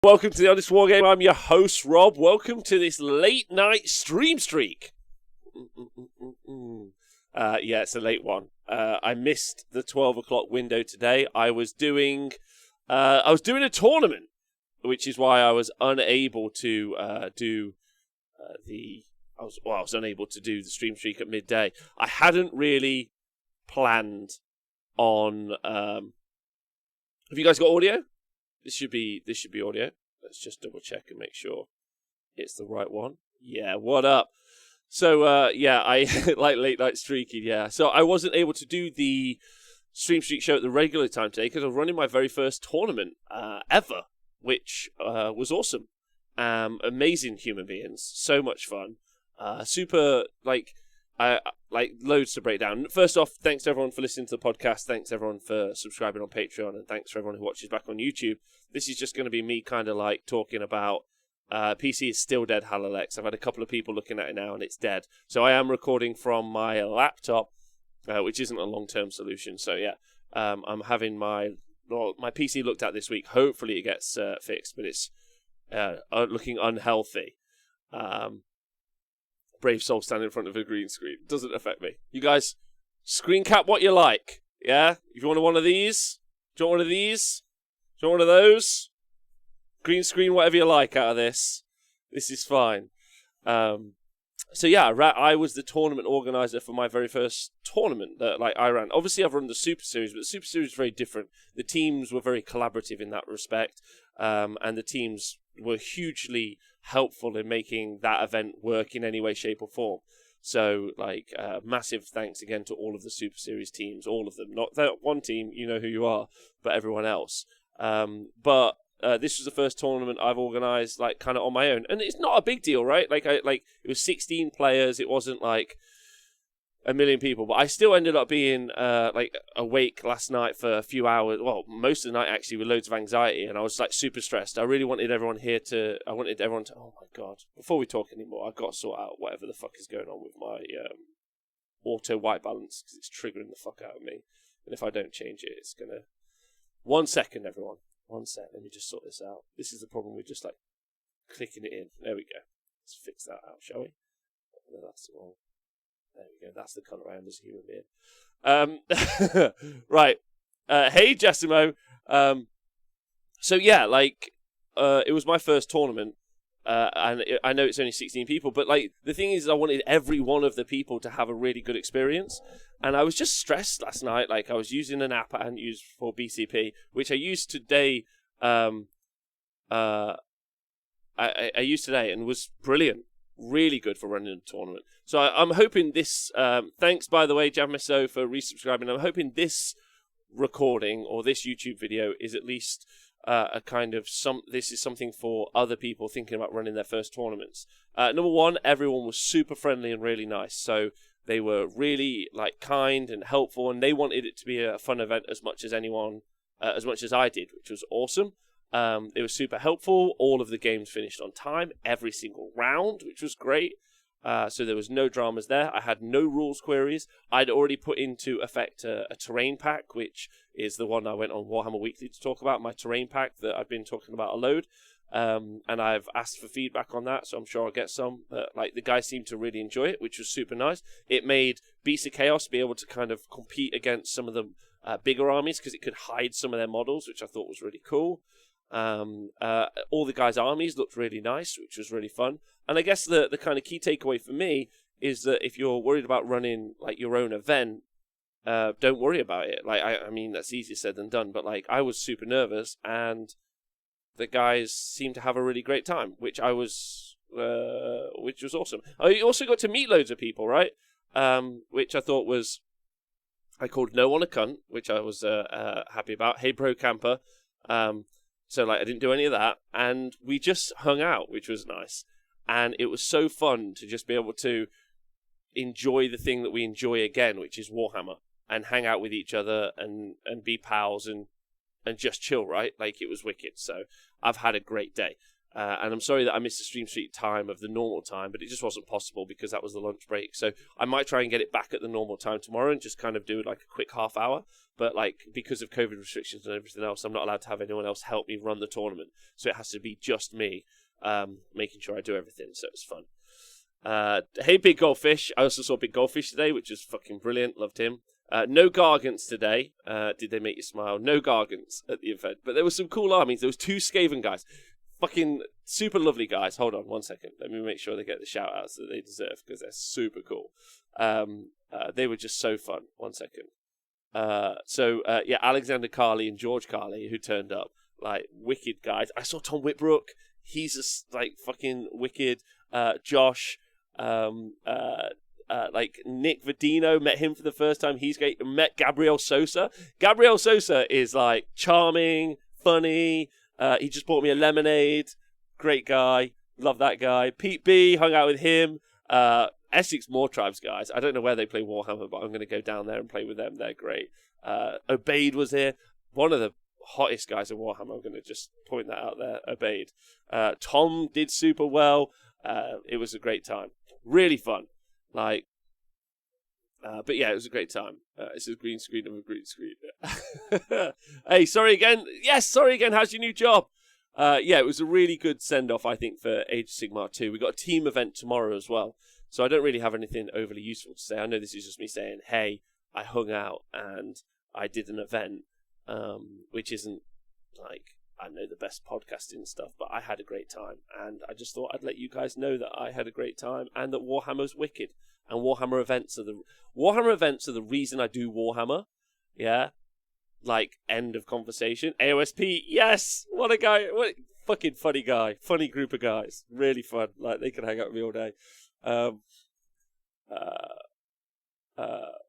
Welcome to the Honest Wargamer. I'm your host, Rob. Welcome to this late night stream streak. Yeah, it's a late one. I missed the 12 o'clock window today. I was doing a tournament, which is why I was unable to do the stream streak at midday. I hadn't really planned on. Have you guys got audio? This should be audio. Let's just double check and make sure it's the right one. Yeah, what up? So I like late night streaking. Yeah, so I wasn't able to do the stream streak show at the regular time today because I was running my very first tournament ever, which was awesome. Amazing human beings, so much fun. Super loads to break down. First off, thanks to everyone for listening to the podcast. Thanks everyone for subscribing on Patreon, and thanks for everyone who watches back on YouTube. This is just going to be me kind of like talking about PC is still dead, Halalex. I've had a couple of people looking at it now, and it's dead. So I am recording from my laptop, which isn't a long-term solution. So yeah, I'm having my PC looked at this week. Hopefully it gets fixed, but it's looking unhealthy. Brave soul standing in front of a green screen. Doesn't affect me. You guys, screen cap what you like. Yeah? If you want one of these, do you want one of these? Do you want one of those? Green screen, whatever you like out of this. This is fine. So yeah, I was the tournament organizer for my very first tournament that I ran. Obviously, I've run the Super Series, but the Super Series is very different. The teams were very collaborative in that respect, and the teams were hugely helpful in making that event work in any way, shape, or form. So, massive thanks again to all of the Super Series teams, all of them. Not that one team, you know who you are, but everyone else. But this was the first tournament I've organised, kind of on my own, and it's not a big deal, right? It was 16 players. It wasn't like a million people, but I still ended up being awake last night for a few hours. Well, most of the night actually, with loads of anxiety, and I was super stressed. I really wanted everyone here to. I wanted everyone to. Oh my god! Before we talk anymore, I've got to sort out whatever the fuck is going on with my auto white balance because it's triggering the fuck out of me. And if I don't change it, it's gonna. 1 second, everyone. 1 sec. Let me just sort this out. This is the problem with just clicking it in. There we go. Let's fix that out, shall we? No, that's the wrong. There we go. That's the colour I am as a human being. Right. Hey, Jessimo. So yeah, it was my first tournament, and I know it's only 16 people, but the thing is, I wanted every one of the people to have a really good experience, and I was just stressed last night. I was using an app I hadn't used for BCP, which I used today. I used today and was brilliant. Really good for running a tournament. So I'm hoping this. Thanks, by the way, Jamiso, for resubscribing. I'm hoping this recording or this YouTube video is at least a kind of This is something for other people thinking about running their first tournaments. Number one, everyone was super friendly and really nice. So they were really kind and helpful, and they wanted it to be a fun event as much as anyone, as much as I did, which was awesome. It was super helpful. All of the games finished on time, every single round, which was great. So there was no dramas there. I had no rules queries. I'd already put into effect a terrain pack, which is the one I went on Warhammer Weekly to talk about, my terrain pack that I've been talking about a load. And I've asked for feedback on that, so I'm sure I'll get some. But the guys seemed to really enjoy it, which was super nice. It made Beasts of Chaos be able to kind of compete against some of the bigger armies because it could hide some of their models, which I thought was really cool. All the guys' armies looked really nice, which was really fun. And I guess the kind of key takeaway for me is that if you're worried about running your own event, don't worry about it. I mean, that's easier said than done, but I was super nervous, and the guys seemed to have a really great time, which was awesome. I also got to meet loads of people, right? Which I thought was, I called no one a cunt, which I was happy about. Hey, bro camper. So I didn't do any of that, and we just hung out, which was nice. And it was so fun to just be able to enjoy the thing that we enjoy again, which is Warhammer, and hang out with each other and be pals and just chill, right? It was wicked. So I've had a great day. And I'm sorry that I missed the Stream Street time of the normal time, but it just wasn't possible because that was the lunch break. So I might try and get it back at the normal time tomorrow and just kind of do like a quick half hour. But like because of COVID restrictions and everything else, I'm not allowed to have anyone else help me run the tournament. So it has to be just me making sure I do everything. So it's fun. Hey, Big Goldfish. I also saw Big Goldfish today, which was fucking brilliant. Loved him. No Gargants today. Did they make you smile? No Gargants at the event. But there were some cool armies. There was 2 Skaven guys. Fucking super lovely guys. Hold on 1 second. Let me make sure they get the shout outs that they deserve because they're super cool. They were just so fun. 1 second. Yeah, Alexander Carley and George Carley who turned up. Like, wicked guys. I saw Tom Whitbrook. He's just, like, fucking wicked. Josh. Like, Nick Vadino. Met him for the first time. He's great. Met Gabriel Sosa. Gabriel Sosa is, like, charming, funny. He just bought me a lemonade. Great guy. Love that guy. Pete B, hung out with him. Essex Moor Tribes guys. I don't know where they play Warhammer, but I'm going to go down there and play with them. They're great. Obeid was here. One of the hottest guys in Warhammer. I'm going to just point that out there. Obeid. Tom did super well. It was a great time. Really fun. Like, but yeah, it was a great time. It's a green screen of a green screen. Hey, sorry again. Yes, sorry again. How's your new job? Yeah, it was a really good send-off, I think, for Age of Sigmar 2. We got a team event tomorrow as well, so I don't really have anything overly useful to say. I know this is just me saying, hey, I hung out and I did an event, which isn't, like, I know the best podcasting stuff, but I had a great time, and I just thought I'd let you guys know that I had a great time and that Warhammer's wicked. And Warhammer events are the reason I do Warhammer. Yeah. Like, end of conversation. AOSP, yes! What a guy. What a fucking funny guy. Funny group of guys. Really fun. Like, they can hang out with me all day.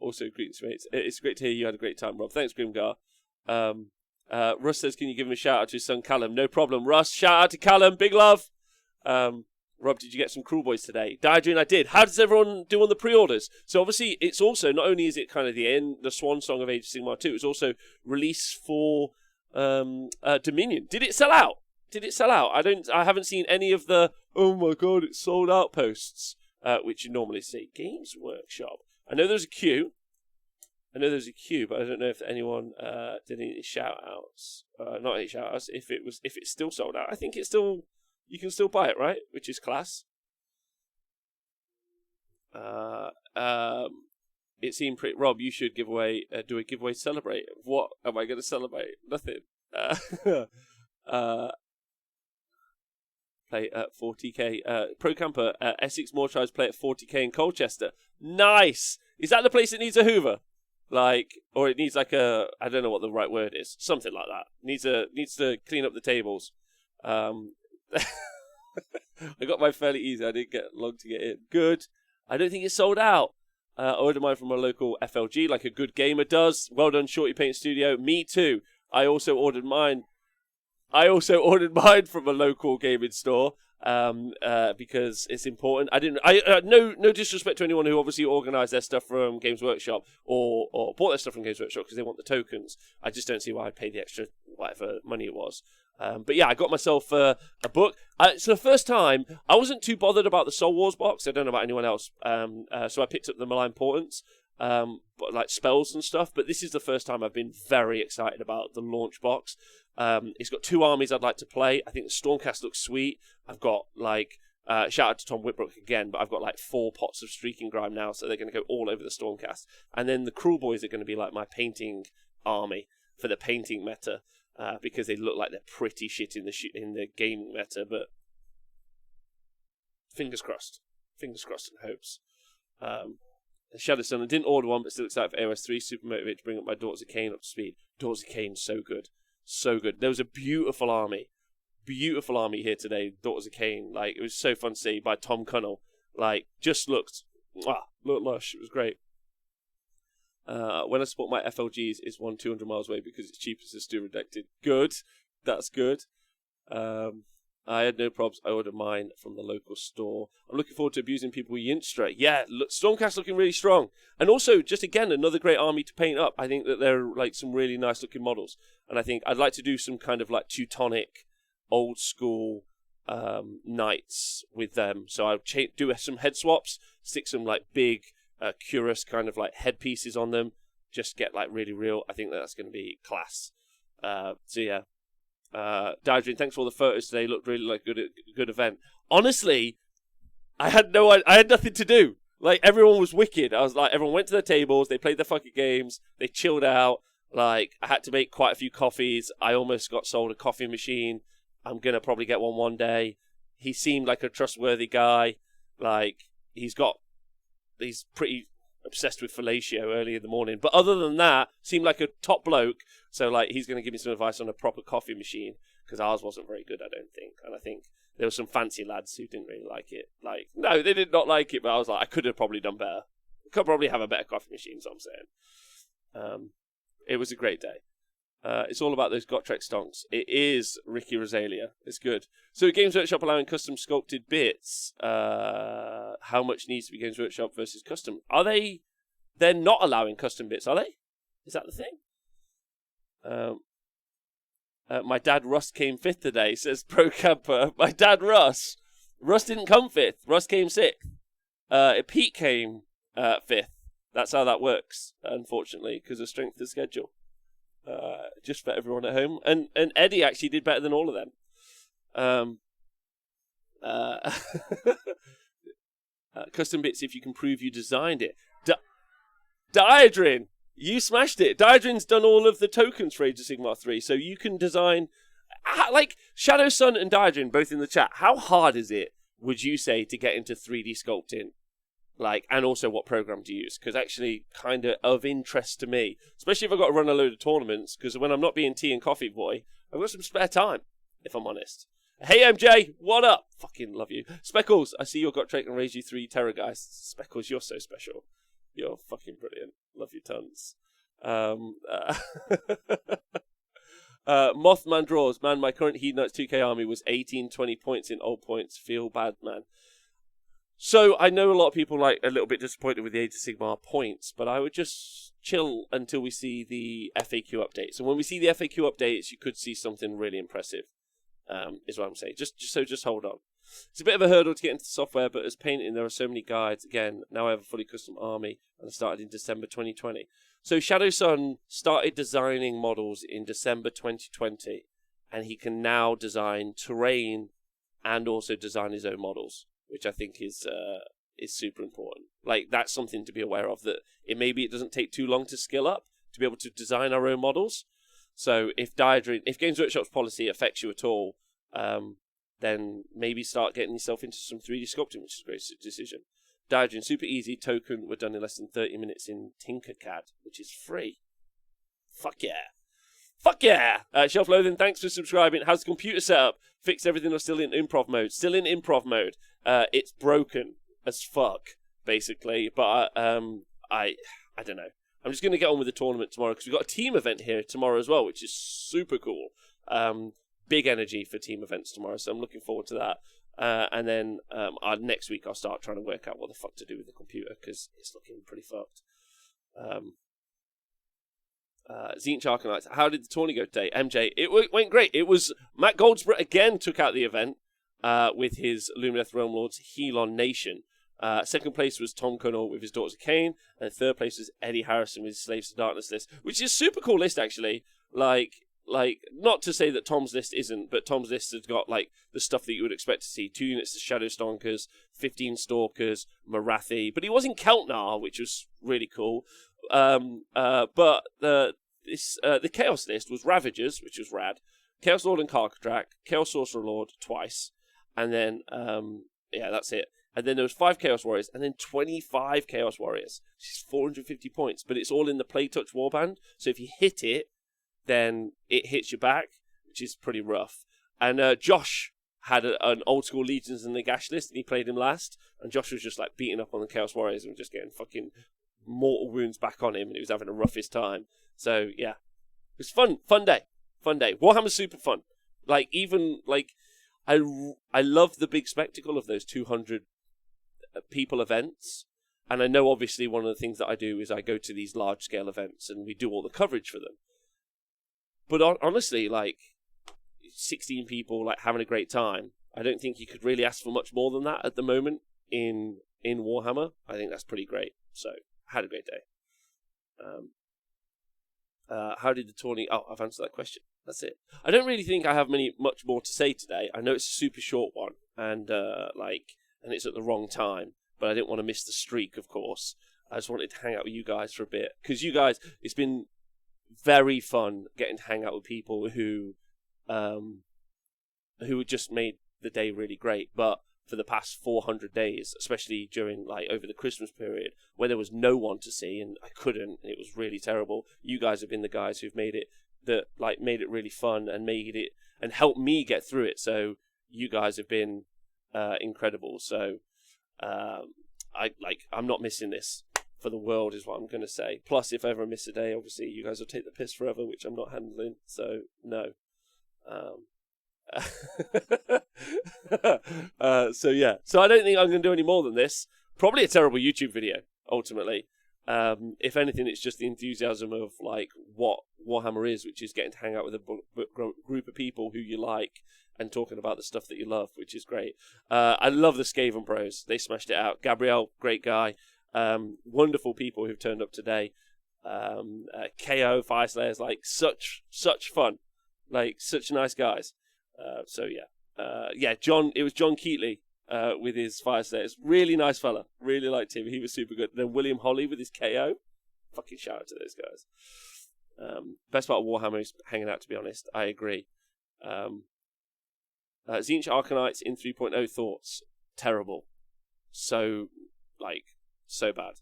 Also, greetings, mates. It's great to hear you had a great time, Rob. Thanks, Grimgar. Russ says, can you give him a shout out to his son, Callum? No problem. Russ, shout out to Callum. Big love. Rob, did you get some Cruel Boys today? Diadrian, I did. How does everyone do on the pre-orders? So obviously, it's also, not only is it kind of the swan song of Age of Sigmar 2, it's also released for Dominion. Did it sell out? I haven't seen any of the, oh my god, it's sold out posts, which you normally see. Games Workshop. I know there's a queue, but I don't know if anyone did any shout-outs. Not any shout-outs, if it's still sold out. I think it's still... You can still buy it, right? Which is class. It seemed pretty... Rob, you should do a giveaway to celebrate. What am I going to celebrate? Nothing. Play at 40k. Pro Camper, Essex Moor Tribes play at 40k in Colchester. Nice! Is that the place that needs a Hoover? Like, or it needs like a... I don't know what the right word is. Something like that. Needs to clean up the tables. I got mine fairly easy. I didn't get long to get in. Good. I don't think it's sold out. I ordered mine from a local FLG, like a good gamer does. Well done, Shorty Paint Studio. Me too. I also ordered mine from a local gaming store because it's important. No disrespect to anyone who obviously organised their stuff from Games Workshop or bought their stuff from Games Workshop because they want the tokens. I just don't see why I'd pay the extra whatever money it was. But yeah, I got myself a book. It's the first time. I wasn't too bothered about the Soul Wars box. I don't know about anyone else. So I picked up the Malign Portents, but like spells and stuff. But this is the first time I've been very excited about the launch box. It's got 2 armies I'd like to play. I think the Stormcast looks sweet. I've got like shout out to Tom Whitbrook again, but I've got like 4 pots of Streaking Grime now, so they're going to go all over the Stormcast. And then the Cruel Boys are going to be like my painting army for the painting meta. Because they look like they're pretty shit in the gaming meta, but fingers crossed and hopes. Shadow Sun, I didn't order one, but still excited for AOS 3. Super motivated to bring up my Daughters of Cain up to speed. Daughters of Cain, so good. There was a beautiful army here today. Daughters of Cain, like it was so fun to see by Tom Cunnell. Like just looked lush. It was great. When I support my FLGs, it's 200 miles away because it's cheapest to do redacted. Good. That's good. I had no problems. I ordered mine from the local store. I'm looking forward to abusing people with Yinstra. Yeah, Stormcast looking really strong. And also, just again, another great army to paint up. I think that they're like some really nice looking models. And I think I'd like to do some kind of like Teutonic, old school nights with them. So I'll do some head swaps, stick some like big Curious kind of like headpieces on them, just get like really real. I think that's going to be class. So yeah, Diadrin, thanks for all the photos today. Looked really like good event. Honestly, I had nothing to do. Like, everyone was wicked. I was like, everyone went to their tables, they played their fucking games, they chilled out. Like, I had to make quite a few coffees. I almost got sold a coffee machine. I'm gonna probably get one day. He seemed like a trustworthy guy. Like, he's pretty obsessed with fellatio early in the morning. But other than that, seemed like a top bloke. So, like, he's gonna give me some advice on a proper coffee machine, because ours wasn't very good, I don't think. And I think there were some fancy lads who didn't really like it. Like, no, they did not like it, but I was like, I could have probably done better. Could probably have a better coffee machine, so I'm saying. It was a great day. It's all about those Gotrek stonks. It is Ricky Rosalia. It's good. So Games Workshop allowing custom sculpted bits. How much needs to be Games Workshop versus custom? They're not allowing custom bits, are they? Is that the thing? My dad Russ came 5th today, says Pro Camper. My dad Russ. Russ didn't come 5th. Russ came 6th. Pete came 5th. That's how that works, unfortunately, because of strength of schedule. Just for everyone at home. And Eddie actually did better than all of them. Custom bits if you can prove you designed it. Diadrin! You smashed it. Diadrin's done all of the tokens for Age of Sigmar 3, so you can design... Like, Shadow Sun and Diadrin, both in the chat, how hard is it, would you say, to get into 3D sculpting? Like, and also what program to use? Because actually, kind of interest to me, especially if I've got to run a load of tournaments, because when I'm not being tea and coffee boy, I've got some spare time, if I'm honest. Hey, MJ, what up? Fucking love you. Speckles, I see you got Drake and Raise You 3 Terror guys. Speckles, you're so special. You're fucking brilliant. Love you tons. Mothman draws. Man, my current Heat Knights 2K army was 18-20 points in old points. Feel bad, man. So, I know a lot of people like a little bit disappointed with the Age of Sigmar points, but I would just chill until we see the FAQ updates. And when we see the FAQ updates, you could see something really impressive, is what I'm saying. Just hold on. It's a bit of a hurdle to get into the software, but as painting, there are so many guides. Again, now I have a fully custom army, and I started in December 2020. So Shadow Sun started designing models in December 2020, and he can now design terrain and also design his own models, which I think is super important. Like, that's something to be aware of, that maybe it doesn't take too long to skill up to be able to design our own models. So if Games Workshop's policy affects you at all, then maybe start getting yourself into some 3D sculpting, which is a great decision. Diadrin, super easy. Token were done in less than 30 minutes in Tinkercad, which is free. Fuck yeah. Fuck yeah! Shelf Loathing, thanks for subscribing. How's the computer set up? Fixed everything or still in improv mode? Still in improv mode. It's broken as fuck, basically. But I don't know. I'm just going to get on with the tournament tomorrow, because we've got a team event here tomorrow as well, which is super cool. Big energy for team events tomorrow, so I'm looking forward to that. And then next week I'll start trying to work out what the fuck to do with the computer, because it's looking pretty fucked. Zench Arcanites, how did the tourney go today? MJ, it went great. It was Matt Goldsborough again took out the event with his Lumineth Realm Lords Helon Nation. Second place was Tom Connell with his Daughters of Cain, and third place was Eddie Harrison with his Slaves to Darkness list, which is a super cool list actually. Like, not to say that Tom's list isn't, but Tom's list has got, like, the stuff that you would expect to see. 2 units of Shadow Stonkers, 15 Stalkers, Marathi. But he was in Keltnar, which was really cool. But the Chaos list was Ravagers, which was rad. Chaos Lord and Karkatrak, Chaos Sorcerer Lord twice. And then, yeah, that's it. And then there was 5 Chaos Warriors, and then 25 Chaos Warriors. Which is 450 points. But it's all in the Play Touch Warband. So if you hit it, then it hits you back, which is pretty rough. And Josh had an old school Legions and Nagash list, and he played him last. And Josh was just like beating up on the Chaos Warriors and just getting fucking mortal wounds back on him, and he was having the roughest time. So yeah, it was fun day. Warhammer's super fun. Like, even like I love the big spectacle of those 200 people events. And I know obviously one of the things that I do is I go to these large scale events and we do all the coverage for them. But honestly, like, 16 people, like, having a great time, I don't think you could really ask for much more than that at the moment in Warhammer. I think that's pretty great. So, had a great day. How did the tourney... Oh, I've answered that question. That's it. I don't really think I have much more to say today. I know it's a super short one, and it's at the wrong time, but I didn't want to miss the streak, of course. I just wanted to hang out with you guys for a bit, because you guys, it's been very fun getting to hang out with people who just made the day really great. But for the past 400 days, especially during over the Christmas period, where there was no one to see and I couldn't, and it was really terrible. You guys have been the guys who've made it made it really fun and made it and helped me get through it. So you guys have been incredible. So I'm not missing this for the world, is what I'm going to say. Plus, if I ever miss a day, obviously you guys will take the piss forever, which I'm not handling. So no. So yeah. So I don't think I'm going to do any more than this. Probably a terrible YouTube video, ultimately. If anything, it's just the enthusiasm of what Warhammer is, which is getting to hang out with a group of people who you like and talking about the stuff that you love, which is great. I love the Skaven Bros. They smashed it out. Gabriel, great guy. Wonderful people who've turned up today. KO, Fire Slayers, such fun. Such nice guys. So yeah. John, it was John Keatley with his Fire Slayers. Really nice fella. Really liked him. He was super good. Then William Holly with his KO. Fucking shout out to those guys. Best part of Warhammer is hanging out, to be honest. I agree. Tzeentch Arcanites in 3.0 thoughts. Terrible. So bad.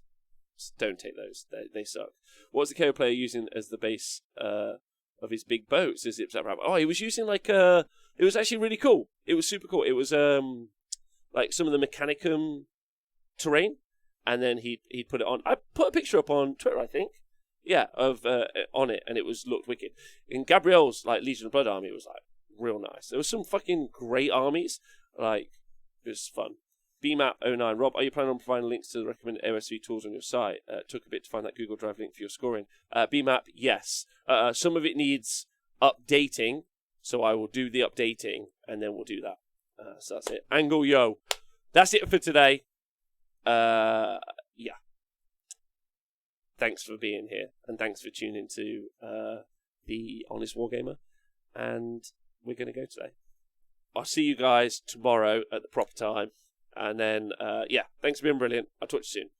Don't take those. They suck. What's the KO player using as the base of his big boat? Says Zip Zap Rabbit. Oh, he was using it was actually really cool. It was super cool. It was some of the Mechanicum terrain, and then he'd put it on. I put a picture up on Twitter, I think. Yeah, of on it, and it looked wicked. In Gabriel's Legion of Blood army, it was real nice. There was some fucking great armies. It was fun. BMAP09. Rob, are you planning on providing links to the recommended OSV tools on your site? Took a bit to find that Google Drive link for your scoring. BMAP, yes. Some of it needs updating, so I will do the updating, and then we'll do that. So that's it. Angle Yo. That's it for today. Yeah. Thanks for being here, and thanks for tuning to the Honest Wargamer. And we're going to go today. I'll see you guys tomorrow at the proper time. And then, thanks for being brilliant. I'll talk to you soon.